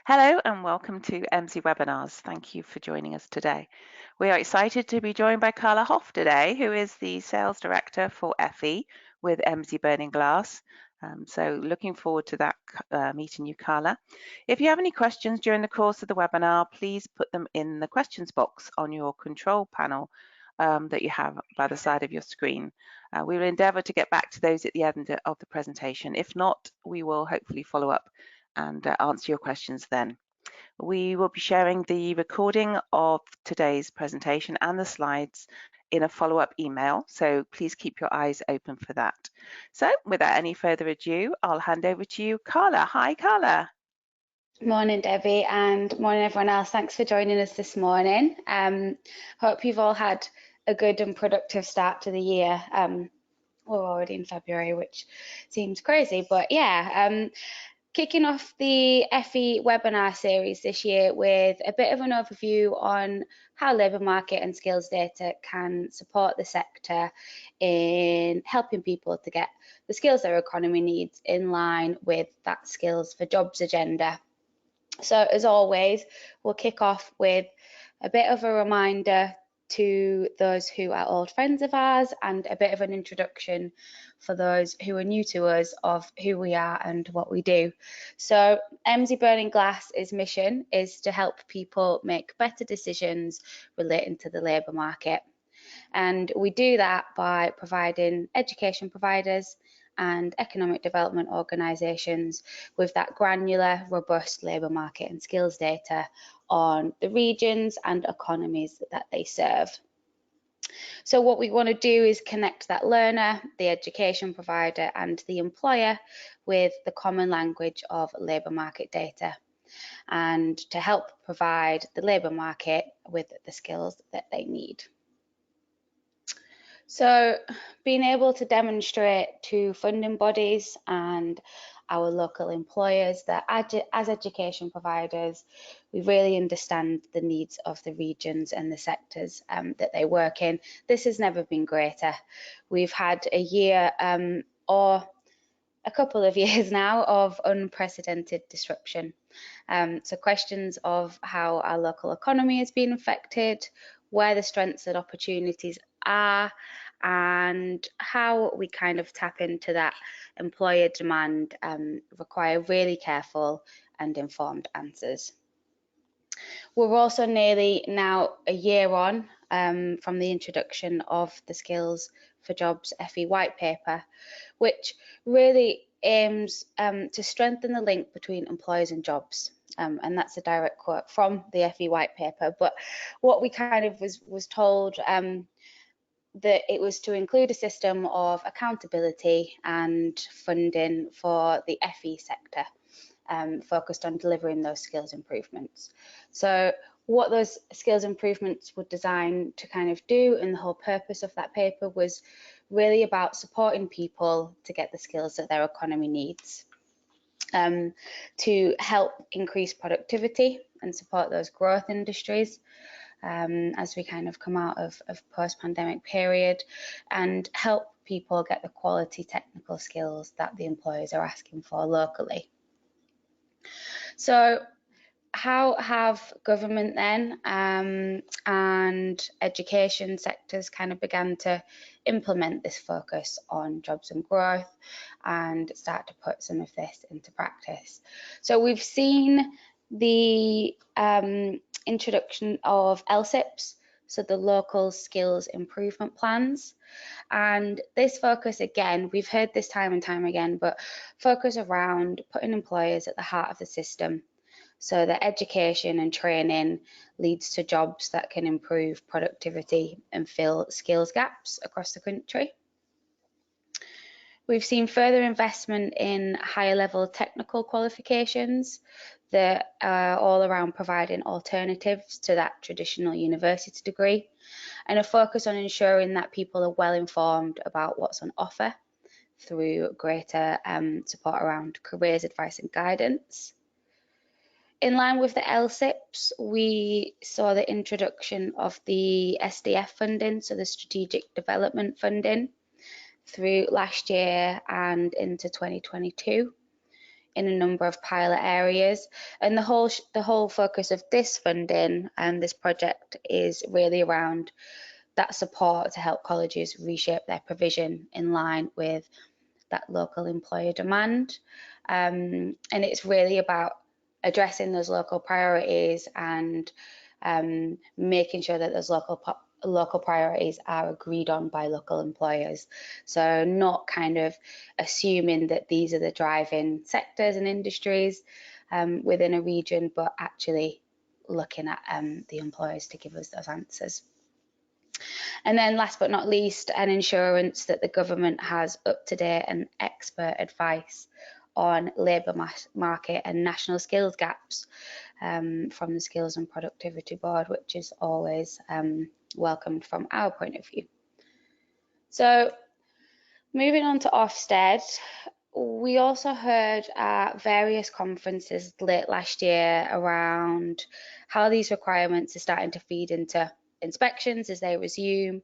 Hello and welcome to MC Webinars. Thank you for joining us today. We are excited to be joined by Karla Hoff today, who is the Sales Director for FE with MC Burning Glass. So looking forward to that meeting you, Karla. If you have any questions during the course of the webinar, please put them in the questions box on your control panel that you have by the side of your screen. We will endeavour to get back to those at the end of the presentation. If not, we will hopefully follow up and answer your questions then. We will be sharing the recording of today's presentation and the slides in a follow-up email, so please keep your eyes open for that. So without any further ado, I'll hand over to you, Karla. Hi, Karla. Morning, Debbie, and morning, everyone else. Thanks for joining us this morning. Hope you've all had a good and productive start to the year. We're already in February, which seems crazy, but yeah. Kicking off the FE webinar series this year with a bit of an overview on how labour market and skills data can support the sector in helping people to get the skills their economy needs in line with that skills for jobs agenda. So as always, we'll kick off with a bit of a reminder to those who are old friends of ours and a bit of an introduction for those who are new to us of who we are and what we do. So MC Burning Glass's mission is to help people make better decisions relating to the labour market. And we do that by providing education providers and economic development organisations with that granular, robust labour market and skills data on the regions and economies that they serve. So what we want to do is connect that learner, the education provider and the employer with the common language of labour market data, and to help provide the labour market with the skills that they need. So being able to demonstrate to funding bodies and our local employers that as education providers, we really understand the needs of the regions and the sectors that they work in. This has never been greater. We've had a year or a couple of years now of unprecedented disruption. So questions of how our local economy has been affected, where the strengths and opportunities are, and how we kind of tap into that employer demand require really careful and informed answers. We're also nearly now a year on from the introduction of the Skills for Jobs FE white paper, which really aims to strengthen the link between employers and jobs. And that's a direct quote from the FE white paper. But what we kind of was told that it was to include a system of accountability and funding for the FE sector, focused on delivering those skills improvements. So what those skills improvements were designed to kind of do, and the whole purpose of that paper was really about supporting people to get the skills that their economy needs, to help increase productivity and support those growth industries as we kind of come out of post-pandemic period, and help people get the quality technical skills that the employers are asking for locally. So how have government then and education sectors kind of began to implement this focus on jobs and growth and start to put some of this into practice? So we've seen the introduction of LSIPs, so the local skills improvement plans, and this focus, again, we've heard this time and time again, but focus around putting employers at the heart of the system so that education and training leads to jobs that can improve productivity and fill skills gaps across the country. We've seen further investment in higher level technical qualifications that are all around providing alternatives to that traditional university degree, and a focus on ensuring that people are well informed about what's on offer through greater support around careers advice and guidance. In line with the LSIPs, we saw the introduction of the SDF funding, so the Strategic Development Funding, through last year and into 2022. in a number of pilot areas, and the whole focus of this funding and this project is really around that support to help colleges reshape their provision in line with that local employer demand. And it's really about addressing those local priorities and making sure that those local priorities are agreed on by local employers. So not kind of assuming that these are the driving sectors and industries within a region, but actually looking at the employers to give us those answers. And then last but not least, an assurance that the government has up-to-date and expert advice on labour market and national skills gaps from the Skills and Productivity Board, which is always welcomed from our point of view. So moving on to Ofsted, we also heard at various conferences late last year around how these requirements are starting to feed into inspections as they resume,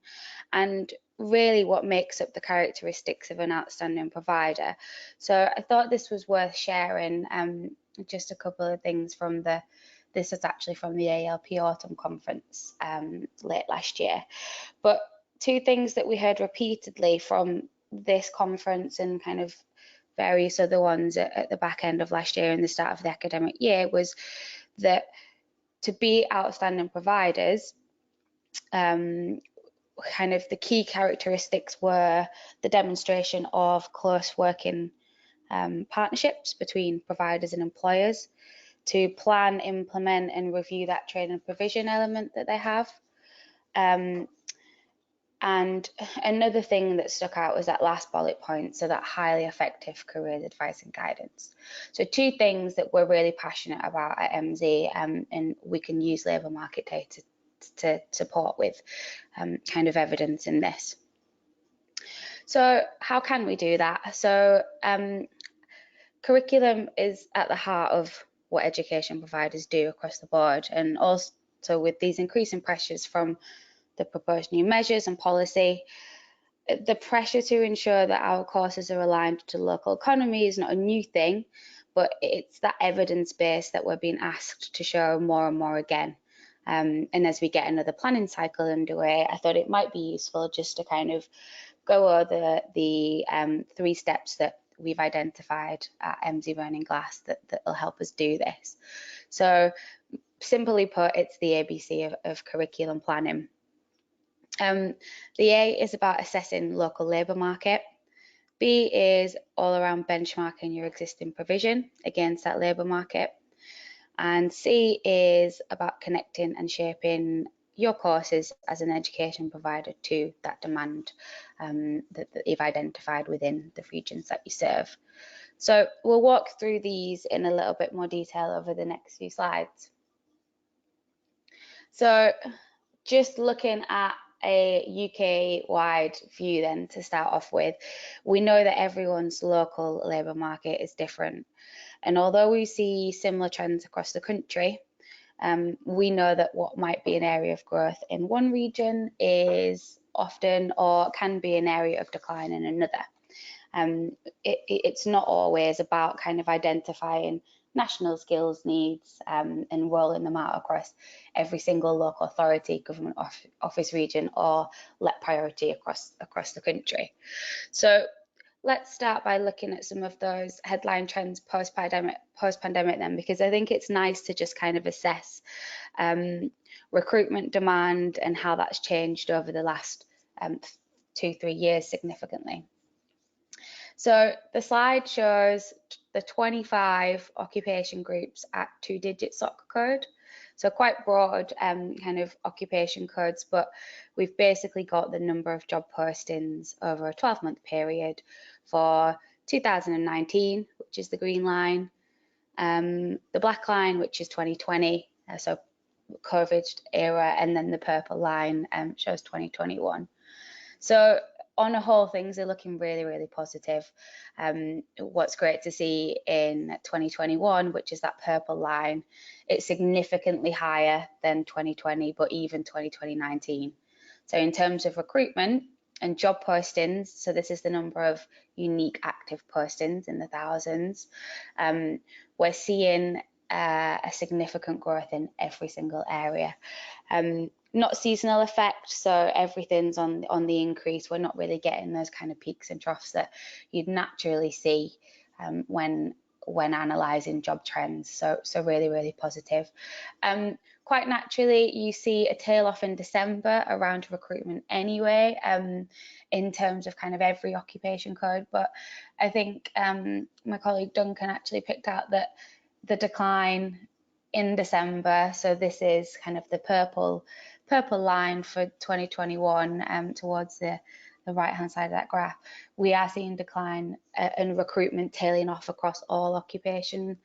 and really what makes up the characteristics of an outstanding provider. So I thought this was worth sharing. Just a couple of things from this is actually from the ALP Autumn Conference late last year. But two things that we heard repeatedly from this conference and kind of various other ones at the back end of last year and the start of the academic year was that to be outstanding providers, kind of the key characteristics were the demonstration of close working partnerships between providers and employers, to plan, implement and review that training and provision element that they have. And another thing that stuck out was that last bullet point, so that highly effective careers advice and guidance. So two things that we're really passionate about at MZ, and we can use labour market data to support with kind of evidence in this. So how can we do that? So curriculum is at the heart of what education providers do across the board, and also with these increasing pressures from the proposed new measures and policy, the pressure to ensure that our courses are aligned to local economy is not a new thing, but it's that evidence base that we're being asked to show more and more again. And as we get another planning cycle underway, I thought it might be useful just to kind of go over the 3 steps that we've identified at MZ Burning Glass that will help us do this. So simply put, it's the ABC of curriculum planning. The A is about assessing local labour market. B is all around benchmarking your existing provision against that labour market. And C is about connecting and shaping your courses as an education provider to that demand that you've identified within the regions that you serve. So we'll walk through these in a little bit more detail over the next few slides. So just looking at a UK-wide view then to start off with, we know that everyone's local labour market is different. And although we see similar trends across the country, we know that what might be an area of growth in one region is often or can be an area of decline in another. It's not always about kind of identifying national skills needs and rolling them out across every single local authority, government office region, or let priority across the country. So let's start by looking at some of those headline trends post-pandemic then, because I think it's nice to just kind of assess recruitment demand and how that's changed over the last 2-3 years significantly. So the slide shows the 25 occupation groups at 2-digit SOC code. So quite broad kind of occupation codes, but we've basically got the number of job postings over a 12-month period for 2019, which is the green line, the black line, which is 2020, so COVID era, and then the purple line shows 2021. So on a whole, things are looking really, really positive. What's great to see in 2021, which is that purple line, it's significantly higher than 2020, but even 2019. So in terms of recruitment, and job postings, so this is the number of unique active postings in the thousands, we're seeing a significant growth in every single area. Not seasonal effect, so everything's on the increase. We're not really getting those kind of peaks and troughs that you'd naturally see when analysing job trends. So really positive. Quite naturally, you see a tail off in December around recruitment anyway, in terms of kind of every occupation code. But I think my colleague Duncan actually picked out that the decline in December, so this is kind of the purple line for 2021 towards the right hand side of that graph, we are seeing decline in recruitment tailing off across all occupation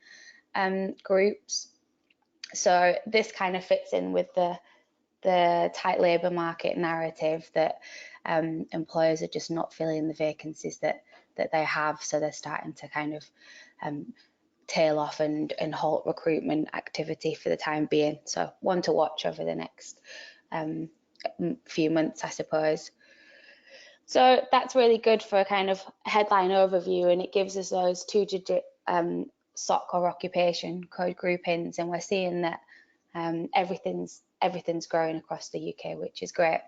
groups. So this kind of fits in with the tight labour market narrative that employers are just not filling the vacancies that they have, so they're starting to kind of tail off and halt recruitment activity for the time being. So one to watch over the next few months, I suppose. So that's really good for a kind of headline overview, and it gives us those 2-digit SOC or occupation code groupings, and we're seeing that everything's growing across the UK, which is great.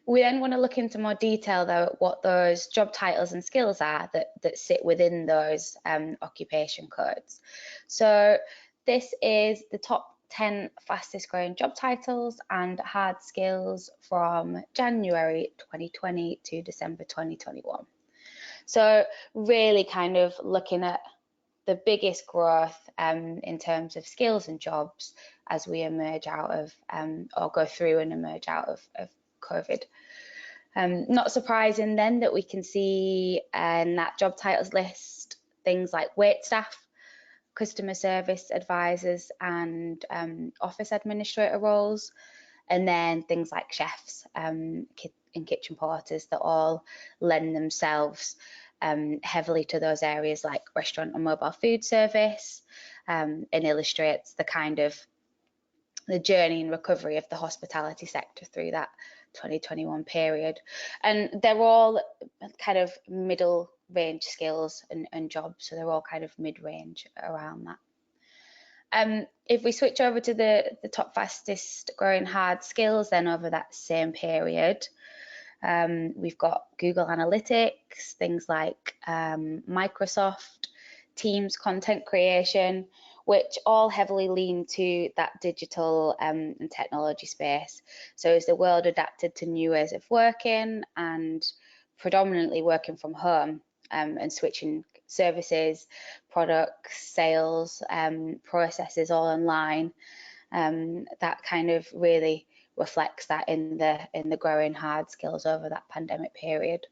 We then want to look into more detail though at what those job titles and skills are that sit within those occupation codes. So this is the top 10 fastest growing job titles and hard skills from January 2020 to December 2021. So really kind of looking at the biggest growth in terms of skills and jobs as we emerge out of or go through and emerge out of COVID. Not surprising then that we can see in that job titles list things like wait staff, customer service advisors and office administrator roles, and then things like chefs and kitchen porters that all lend themselves heavily to those areas like restaurant and mobile food service, and illustrates the kind of the journey and recovery of the hospitality sector through that 2021 period. And they're all kind of middle range skills and jobs, so they're all kind of mid-range around that. If we switch over to the top fastest growing hard skills then over that same period, we've got Google Analytics, things like Microsoft, Teams content creation, which all heavily lean to that digital and technology space. So as the world adapted to new ways of working and predominantly working from home and switching services, products, sales, processes all online, that kind of really reflects that in the growing hard skills over that pandemic period.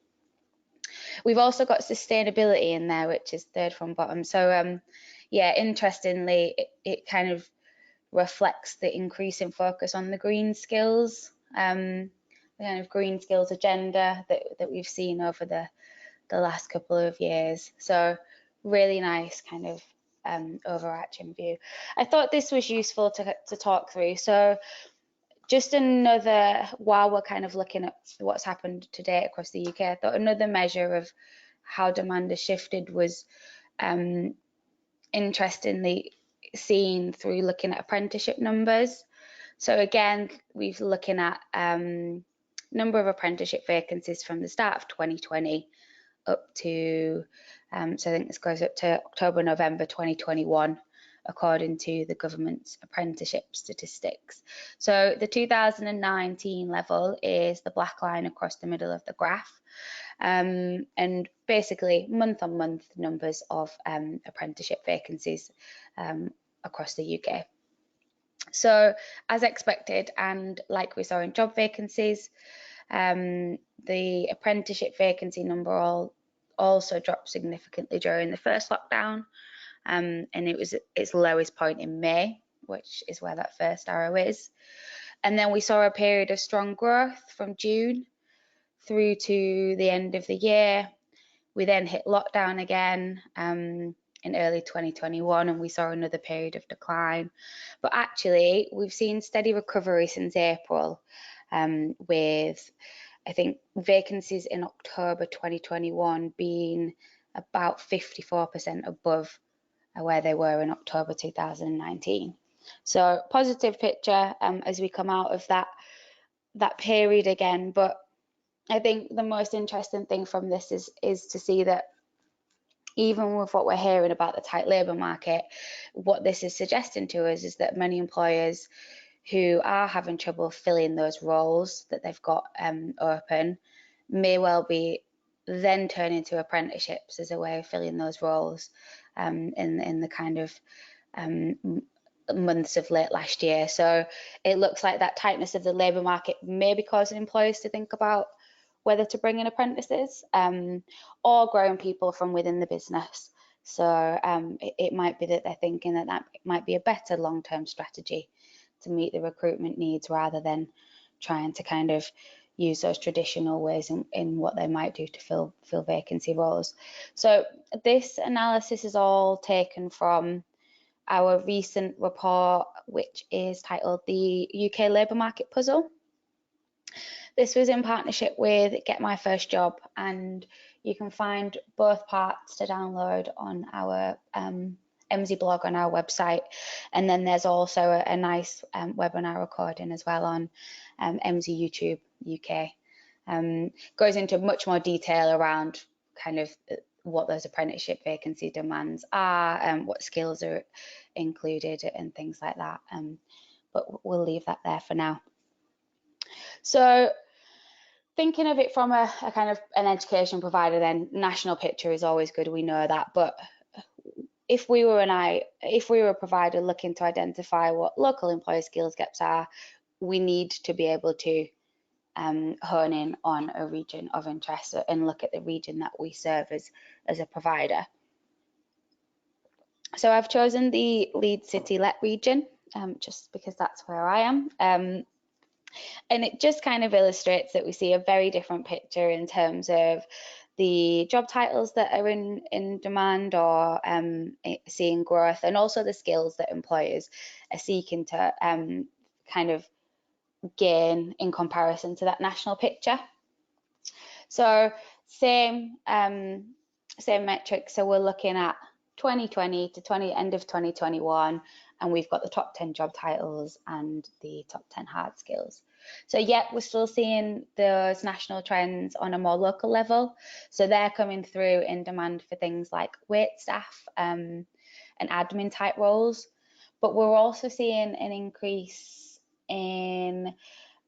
We've also got sustainability in there, which is third from bottom. So yeah, interestingly, it kind of reflects the increasing focus on the green skills, the kind of green skills agenda that we've seen over the last couple of years. So really nice kind of overarching view. I thought this was useful to talk through. So just another, while we're kind of looking at what's happened today across the UK, I thought another measure of how demand has shifted was interestingly seen through looking at apprenticeship numbers. So again, we're looking at number of apprenticeship vacancies from the start of 2020 up to, so I think this goes up to October, November 2021, according to the government's apprenticeship statistics. So the 2019 level is the black line across the middle of the graph. And basically month on month numbers of apprenticeship vacancies across the UK. So as expected, and like we saw in job vacancies, the apprenticeship vacancy number also dropped significantly during the first lockdown, and it was its lowest point in May, which is where that first arrow is. And then we saw a period of strong growth from June through to the end of the year. We then hit lockdown again in early 2021, and we saw another period of decline. But actually, we've seen steady recovery since April, with I think vacancies in October 2021 being about 54% above where they were in October 2019. So positive picture as we come out of that period again. But I think the most interesting thing from this is to see that even with what we're hearing about the tight labour market, what this is suggesting to us is that many employers who are having trouble filling those roles that they've got open may well be then turning to apprenticeships as a way of filling those roles in the kind of months of late last year. So it looks like that tightness of the labour market may be causing employers to think about whether to bring in apprentices or growing people from within the business. So it might be that they're thinking that might be a better long-term strategy to meet the recruitment needs rather than trying to kind of use those traditional ways in what they might do to fill vacancy roles. So this analysis is all taken from our recent report, which is titled the UK Labour Market Puzzle. This was in partnership with Get My First Job, and you can find both parts to download on our MZ blog on our website, and then there's also a nice webinar recording as well on MZ YouTube UK. Goes into much more detail around kind of what those apprenticeship vacancy demands are, what skills are included and things like that, but we'll leave that there for now. So thinking of it from a kind of an education provider, then national picture is always good, we know that, but if we were a provider looking to identify what local employer skills gaps are, we need to be able to hone in on a region of interest and look at the region that we serve as a provider. So I've chosen the Leeds City Let region just because that's where I am. And it just kind of illustrates that we see a very different picture in terms of the job titles that are in demand or seeing growth, and also the skills that employers are seeking to kind of gain in comparison to that national picture. So same metrics. So we're looking at 2020 to end of 2021, and we've got the top 10 job titles and the top 10 hard skills. So yet we're still seeing those national trends on a more local level. So they're coming through in demand for things like wait staff and admin type roles. But we're also seeing an increase in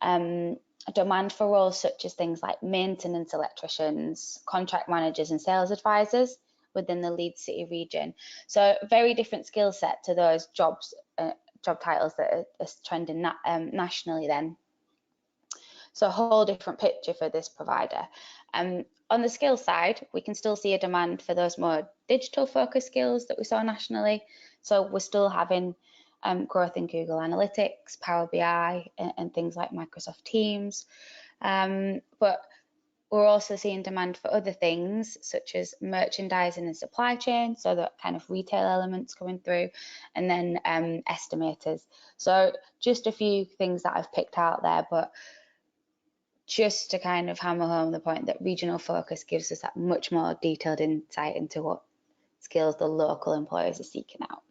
demand for roles such as things like maintenance electricians, contract managers and sales advisors within the Leeds City region. So very different skill set to those job titles that are trending nationally then. So a whole different picture for this provider. On the skill side, we can still see a demand for those more digital focused skills that we saw nationally. So we're still having growth in Google Analytics, Power BI, and things like Microsoft Teams. But we're also seeing demand for other things such as merchandising and supply chain, so that kind of retail elements coming through, and then estimators. So just a few things that I've picked out there, but just to kind of hammer home the point that regional focus gives us that much more detailed insight into what skills the local employers are seeking out.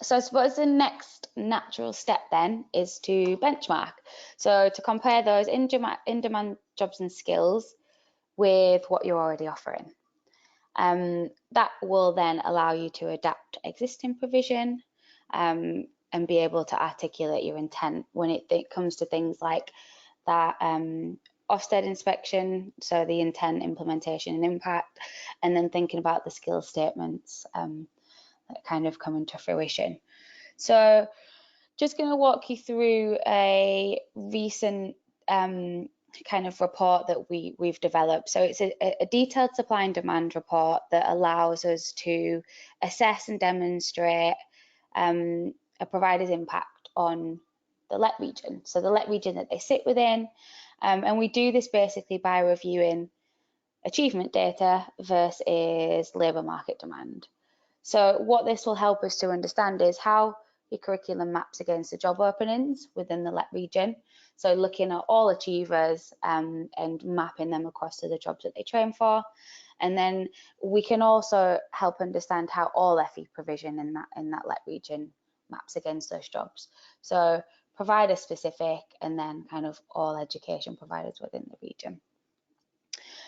So I suppose the next natural step then is to benchmark. So to compare those in-demand jobs and skills with what you're already offering. That will then allow you to adapt existing provision and be able to articulate your intent when it comes to things like that Ofsted inspection, so the intent, implementation and impact, and then thinking about the skill statements that kind of come into fruition. So just going to walk you through a recent kind of report that we've developed. So it's a detailed supply and demand report that allows us to assess and demonstrate a provider's impact on the Let region. So the Let region that they sit within. And we do this basically by reviewing achievement data versus labour market demand. So what this will help us to understand is how your curriculum maps against the job openings within the LET region. So looking at all achievers and mapping them across to the jobs that they train for. And then we can also help understand how all FE provision in that LET region maps against those jobs. So provider specific and then kind of all education providers within the region.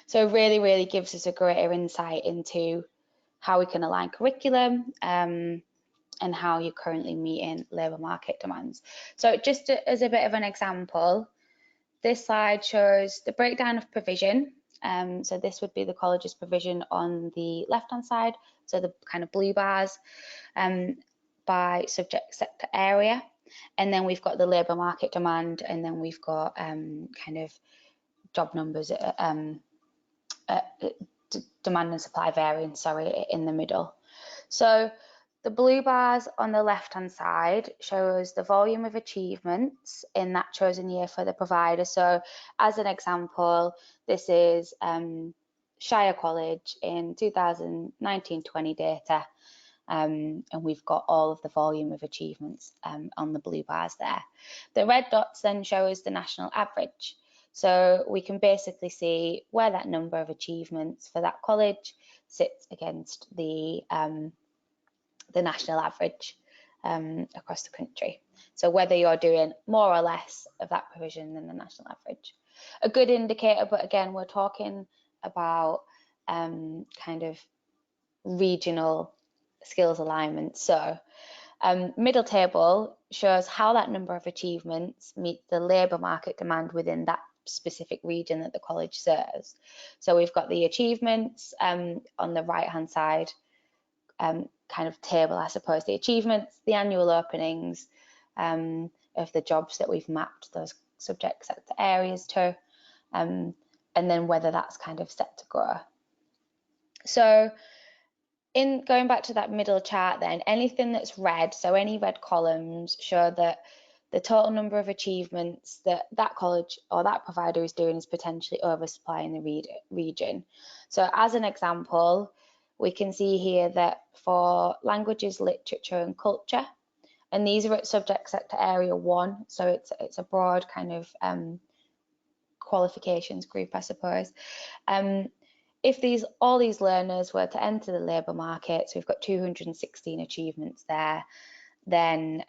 So it really, really gives us a greater insight into how we can align curriculum and how you're currently meeting labour market demands. So just as a bit of an example, this slide shows the breakdown of provision. So this would be the college's provision on the left-hand side, so the kind of blue bars, by subject sector area. And then we've got the labour market demand, and then we've got kind of job numbers, demand and supply variance, sorry, in the middle. So the blue bars on the left-hand side shows the volume of achievements in that chosen year for the provider. So as an example, this is Shire College in 2019-20 data, and we've got all of the volume of achievements on the blue bars there. The red dots then show us the national average. So we can basically see where that number of achievements for that college sits against the national average across the country. So whether you're doing more or less of that provision than the national average. A good indicator, but again, we're talking about kind of regional skills alignment. So middle table shows how that number of achievements meet the labour market demand within that specific region that the college serves. So we've got the achievements on the right hand side kind of table, I suppose, the achievements, the annual openings of the jobs that we've mapped those subject sector areas to, and then whether that's kind of set to grow. So in going back to that middle chart then, anything that's red, so any red columns show that the total number of achievements that that college or that provider is doing is potentially oversupplying the region. So as an example, we can see here that for languages, literature and culture, and these are at subject sector area 1, so it's a broad kind of qualifications group, I suppose. If all these learners were to enter the labour market, so we've got 216 achievements there, then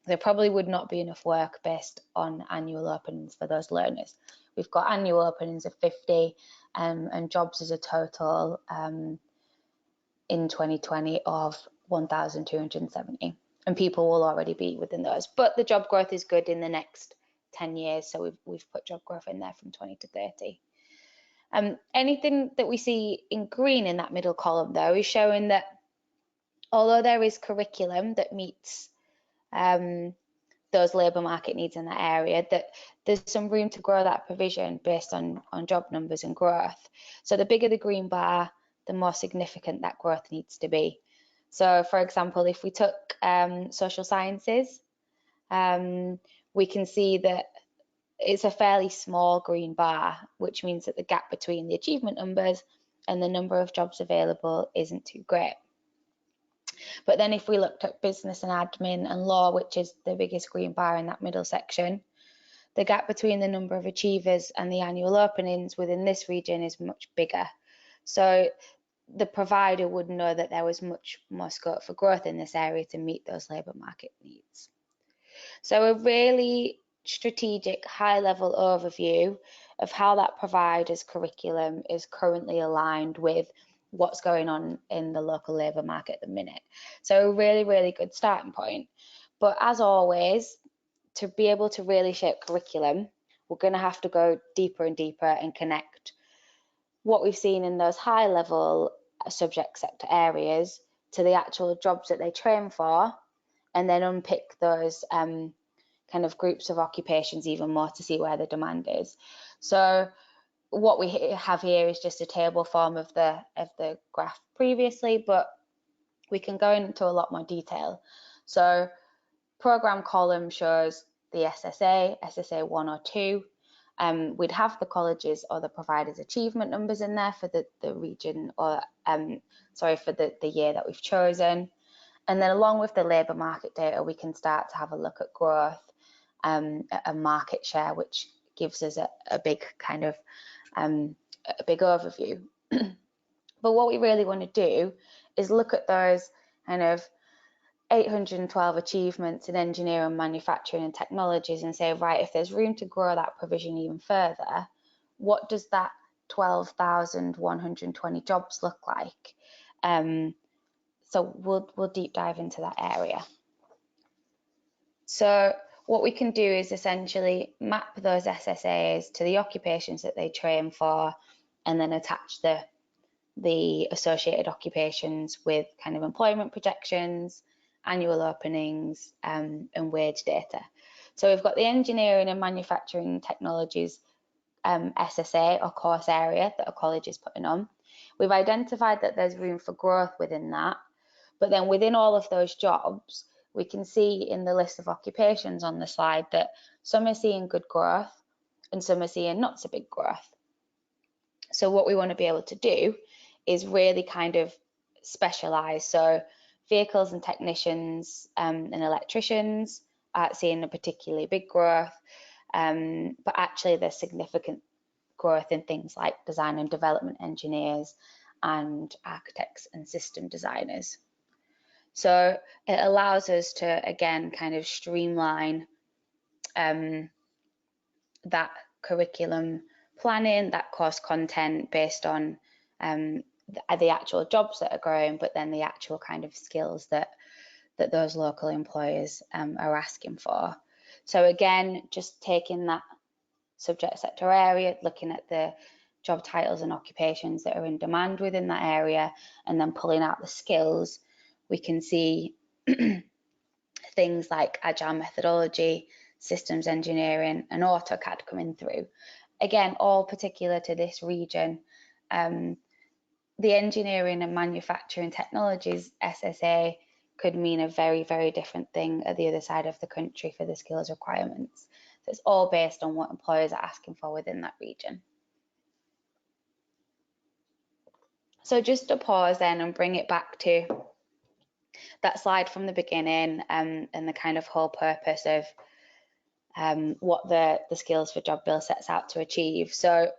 there probably would not be enough work based on annual openings for those learners. We've got annual openings of 50 and jobs as a total in 2020 of 1,270, and people will already be within those. But the job growth is good in the next 10 years, so we've put job growth in there from 20 to 30. Anything that we see in green in that middle column, though, is showing that although there is curriculum that meets those labour market needs in that area, that there's some room to grow that provision based on job numbers and growth. So the bigger the green bar, the more significant that growth needs to be. So for example, if we took social sciences, we can see that it's a fairly small green bar, which means that the gap between the achievement numbers and the number of jobs available isn't too great. But then if we looked at business and admin and law, which is the biggest green bar in that middle section, the gap between the number of achievers and the annual openings within this region is much bigger. So the provider would know that there was much more scope for growth in this area to meet those labour market needs. So a really strategic high-level overview of how that provider's curriculum is currently aligned with what's going on in the local labour market at the minute. So a really, really good starting point. But as always, to be able to really shape curriculum, we're going to have to go deeper and deeper and connect what we've seen in those high-level subject sector areas to the actual jobs that they train for, and then unpick those kind of groups of occupations even more to see where the demand is. So what we have here is just a table form of the graph previously, but we can go into a lot more detail. So program column shows the SSA 1 or 2. We'd have the colleges or the providers' achievement numbers in there for the region, or sorry, for the year that we've chosen. And then along with the labour market data, we can start to have a look at growth, a market share, which gives us a big kind of a big overview. But what we really want to do is look at those kind of 812 achievements in engineering, manufacturing and technologies and say, right, if there's room to grow that provision even further, what does that 12,120 jobs look like? So we'll deep dive into that area. So what we can do is essentially map those SSAs to the occupations that they train for, and then attach the associated occupations with kind of employment projections, annual openings, and wage data. So we've got the engineering and manufacturing technologies SSA or course area that a college is putting on. We've identified that there's room for growth within that, but then within all of those jobs, we can see in the list of occupations on the slide that some are seeing good growth and some are seeing not so big growth. So what we want to be able to do is really kind of specialize. So vehicles and technicians and electricians aren't seeing a particularly big growth, but actually there's significant growth in things like design and development engineers and architects and system designers. So it allows us to, again, kind of streamline that curriculum planning, that course content based on the actual jobs that are growing, but then the actual kind of skills that those local employers are asking for. So again, just taking that subject sector area, looking at the job titles and occupations that are in demand within that area, and then pulling out the skills, we can see things like agile methodology, systems engineering, and AutoCAD coming through. Again, all particular to this region. The engineering and manufacturing technologies SSA could mean a very, very different thing at the other side of the country for the skills requirements. So it's all based on what employers are asking for within that region. So just to pause then and bring it back to that slide from the beginning and the kind of whole purpose of what the skills for job bill sets out to achieve. So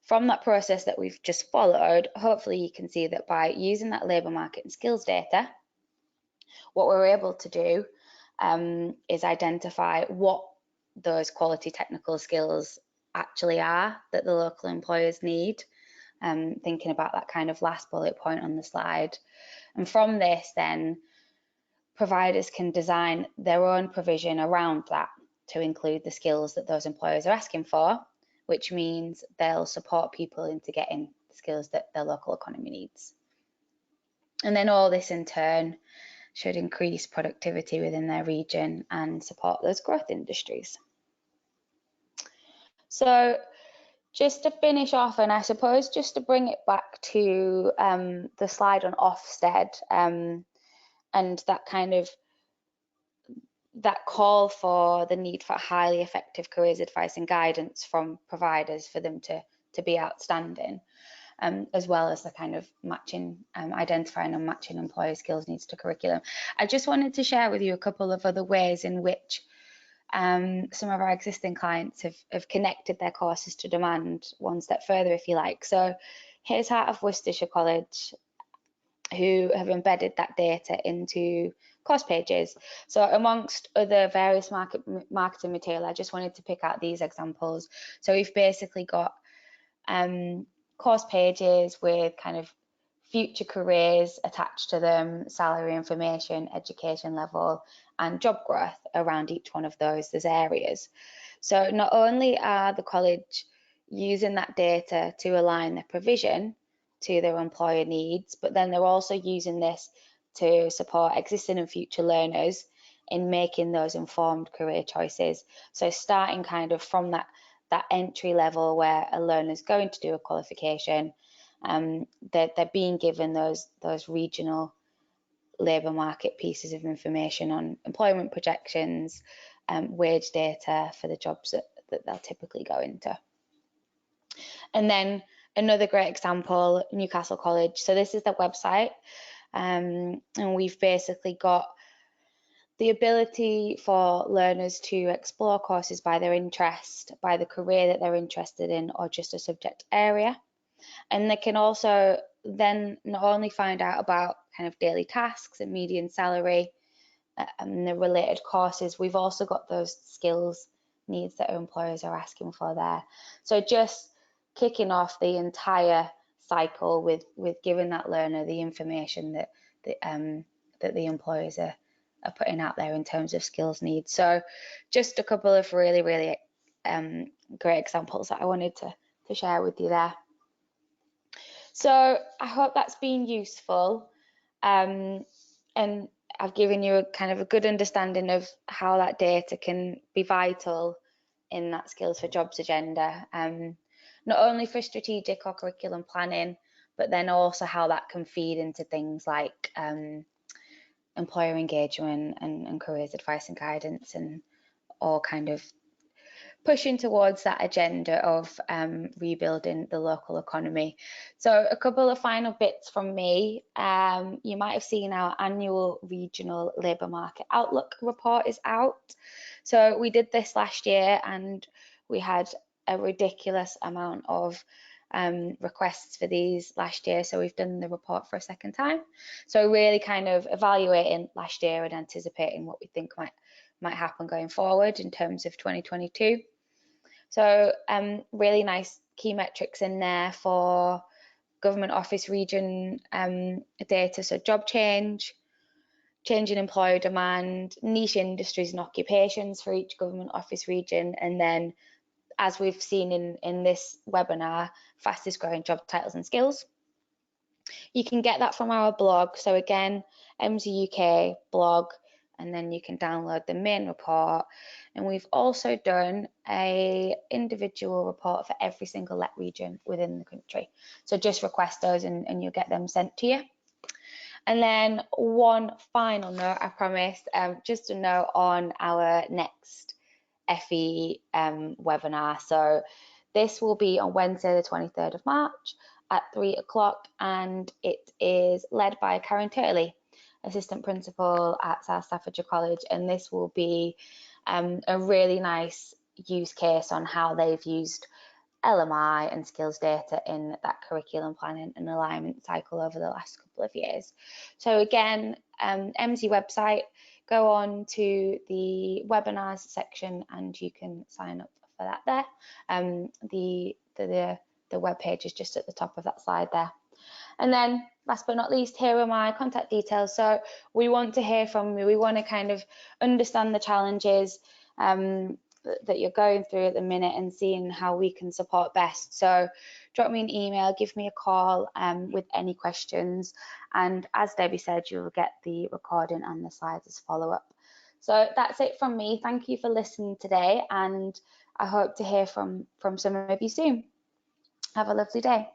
from that process that we've just followed, hopefully you can see that by using that labour market and skills data, what we're able to do is identify what those quality technical skills actually are that the local employers need, thinking about that kind of last bullet point on the slide. And from this then, providers can design their own provision around that to include the skills that those employers are asking for, which means they'll support people into getting the skills that their local economy needs. And then all this in turn should increase productivity within their region and support those growth industries. So just to finish off, and I suppose just to bring it back to the slide on Ofsted and that kind of that call for the need for highly effective careers advice and guidance from providers for them to be outstanding, as well as the kind of matching, identifying and matching employer skills needs to curriculum. I just wanted to share with you a couple of other ways in which some of our existing clients have connected their courses to demand one step further, if you like. So here's Heart of Worcestershire College, who have embedded that data into course pages. So amongst other various marketing material, I just wanted to pick out these examples. So we've basically got course pages with kind of future careers attached to them, salary information, education level, and job growth around each one of those areas. So not only are the college using that data to align their provision to their employer needs, but then they're also using this to support existing and future learners in making those informed career choices. So starting kind of from that entry level where a learner's going to do a qualification, they're being given those regional labour market pieces of information on employment projections, wage data for the jobs that they'll typically go into. And then another great example, Newcastle College. So this is their website. and we've basically got the ability for learners to explore courses by their interest, by the career that they're interested in, or just a subject area. And they can also then not only find out about kind of daily tasks and median salary and the related courses, we've also got those skills needs that employers are asking for there. So just kicking off the entire cycle with giving that learner the information that the employers are putting out there in terms of skills needs. So just a couple of really great examples that I wanted to share with you there. So I hope that's been useful, and I've given you a kind of a good understanding of how that data can be vital in that skills for jobs agenda, not only for strategic or curriculum planning, but then also how that can feed into things like employer engagement and careers advice and guidance, and all kind of pushing towards that agenda of rebuilding the local economy. So a couple of final bits from me. You might have seen our annual regional labour market outlook report is out. So we did this last year and we had a ridiculous amount of requests for these last year, so we've done the report for a second time. So really kind of evaluating last year and anticipating what we think might happen going forward in terms of 2022. So really nice key metrics in there for government office region data, so job change in employer demand, niche industries and occupations for each government office region, and then, as we've seen in this webinar, fastest growing job titles and skills. You can get that from our blog. So again, MZ UK blog, and then you can download the main report. And we've also done a individual report for every single LET region within the country. So just request those and you'll get them sent to you. And then one final note, I promised, just a note on our next FE webinar. So this will be on Wednesday the 23rd of March at 3 o'clock, and it is led by Karen Turley, Assistant Principal at South Staffordshire College, and this will be a really nice use case on how they've used LMI and skills data in that curriculum planning and alignment cycle over the last couple of years. So again, MZ website, go on to the webinars section and you can sign up for that there. The web page is just at the top of that slide there. And then last but not least, here are my contact details. So we want to hear from you. We want to kind of understand the challenges that you're going through at the minute and seeing how we can support best. So drop me an email, give me a call with any questions. And as Debbie said, you'll get the recording and the slides as follow-up. So that's it from me. Thank you for listening today, and I hope to hear from some of you soon. Have a lovely day.